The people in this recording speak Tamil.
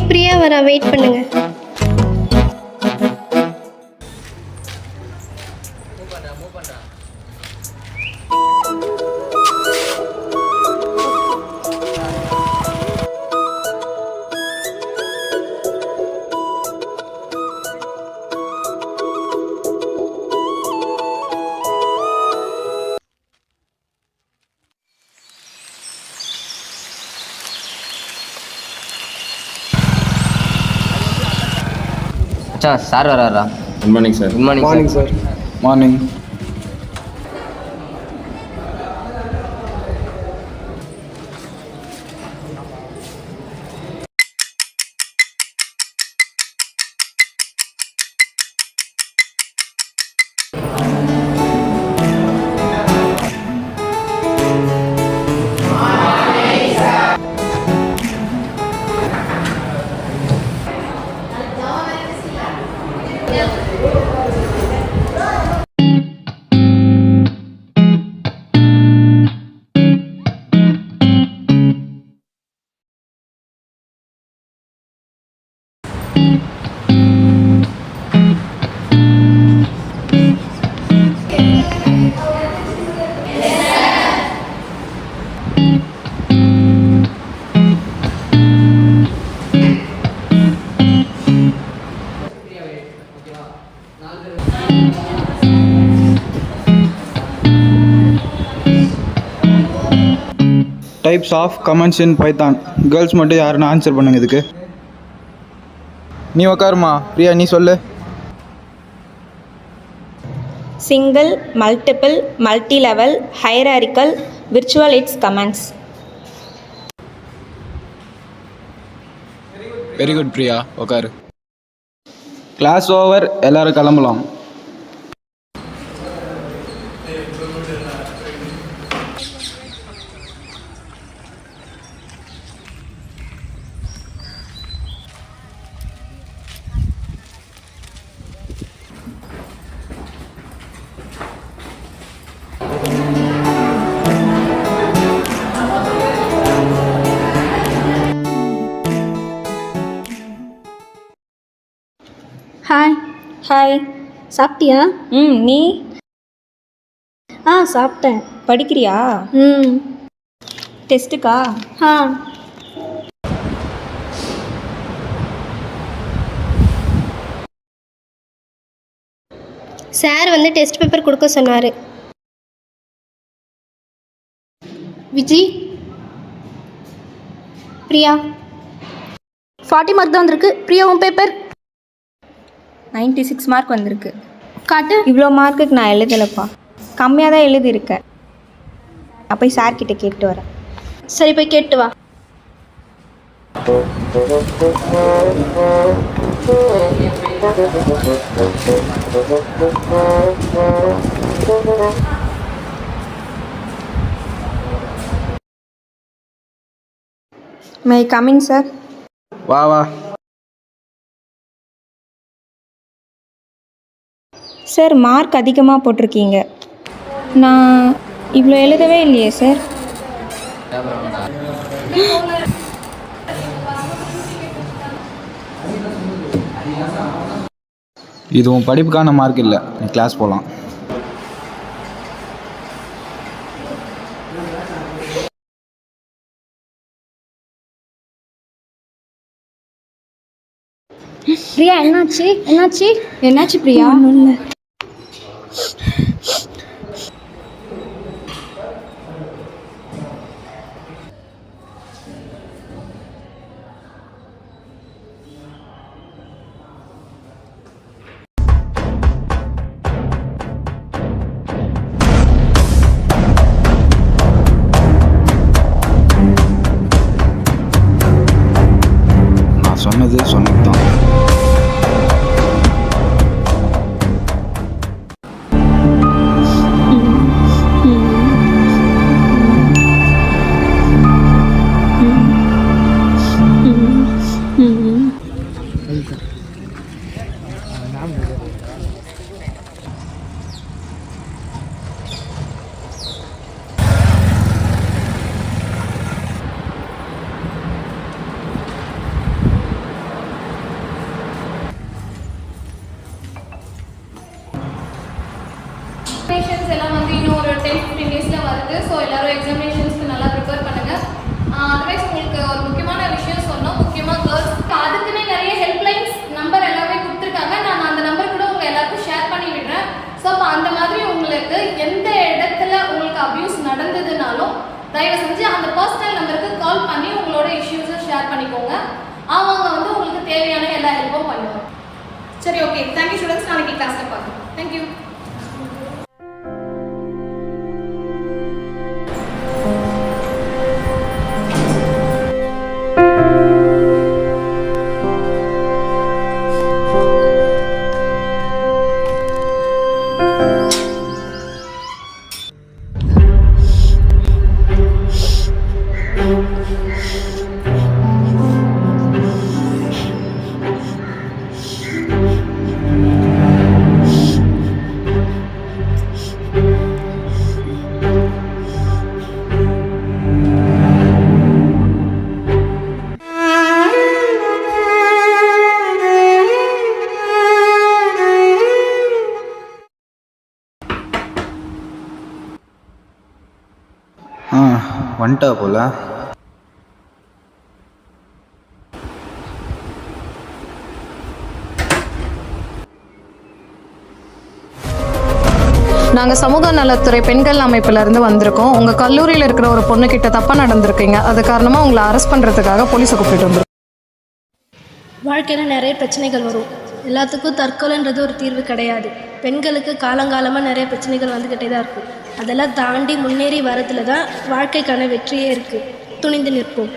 பிரியா வரா, வெயிட் பண்ணுங்க. சார் வராரா? Good morning sir. Good morning sir. Morning. Types of comments in Python. Girls மட்டும் யாருன்னு ஆன்சர் பண்ணுங்க இதுக்கு. நீ உக்காருமா. பிரியா நீ சொல்லு. Single, multiple, multi level, hierarchical, virtual it's comments. Very good Priya, உக்காரு. கிளாஸ் ஓவர், எல்லாரும் கிளம்பலாம். ஹாய். ஹாய். சாப்பிட்டியா? நீ? சாப்பிட்டேன். படிக்கிறியா? டெஸ்ட்டுக்கா? சார் வந்து டெஸ்ட் பேப்பர் கொடுக்க சொன்னார். விஜி, பிரியா 40 மார்க் தான் வந்திருக்கு. பிரியா உன் பேப்பர் 96 மார்க் வந்திருக்கு. காட்டு. இவ்வளோ மார்க்குக்கு நான் எழுதலைப்பா, கம்மியாக தான் எழுதியிருக்கேன். நான் போய் சார்கிட்ட கேட்டு வரேன். சரி, போய் கேட்டு வா. May coming sir? வா வா. சார் மார்க் அதிகமாக போட்டிருக்கீங்க. நான் இவ்வளோ எழுதவே இல்லையே சார். இது உன் படிப்புக்கான மார்க் இல்லை. நீ கிளாஸ் போகலாம். பிரியா என்னாச்சு? என்னாச்சு? என்னாச்சு பிரியா? ஒன்றும் இல்லை. நான் சொன்னது தான். வந்ததுனாலும் தயவு செஞ்சு அந்த பர்சனல் நம்பருக்கு கால் பண்ணி உங்களோட இஷ்யூஸை ஷேர் பண்ணிக்கோங்க. அவங்க வந்து உங்களுக்கு தேவையான எல்லா ஹெல்ப்பும் பண்ணுவாங்க. சரி, ஓகே. Thank you students. நாளைக்கு கிளாஸில் பார்க்கலாம். தேங்க்யூ. வந்துட்டா போல. நாங்கள் சமூக நலத்துறை பெண்கள் அமைப்பிலேருந்து வந்திருக்கோம். உங்கள் கல்லூரியில் இருக்கிற ஒரு பொண்ணுக்கிட்ட தப்பாக நடந்திருக்கீங்க. அது காரணமாக உங்களை அரெஸ்ட் பண்ணுறதுக்காக போலீஸை கூப்பிட்டு வந்துருக்கோம். வாழ்க்கையில் நிறைய பிரச்சனைகள் வரும். எல்லாத்துக்கும் தற்கொலைன்றது ஒரு தீர்வு கிடையாது. பெண்களுக்கு காலங்காலமாக நிறைய பிரச்சனைகள் வந்துக்கிட்டே தான் இருக்குது. அதெல்லாம் தாண்டி முன்னேறி வரதுல தான் வாழ்க்கைக்கான வெற்றியே இருக்குது. துணிந்து நிற்போம்.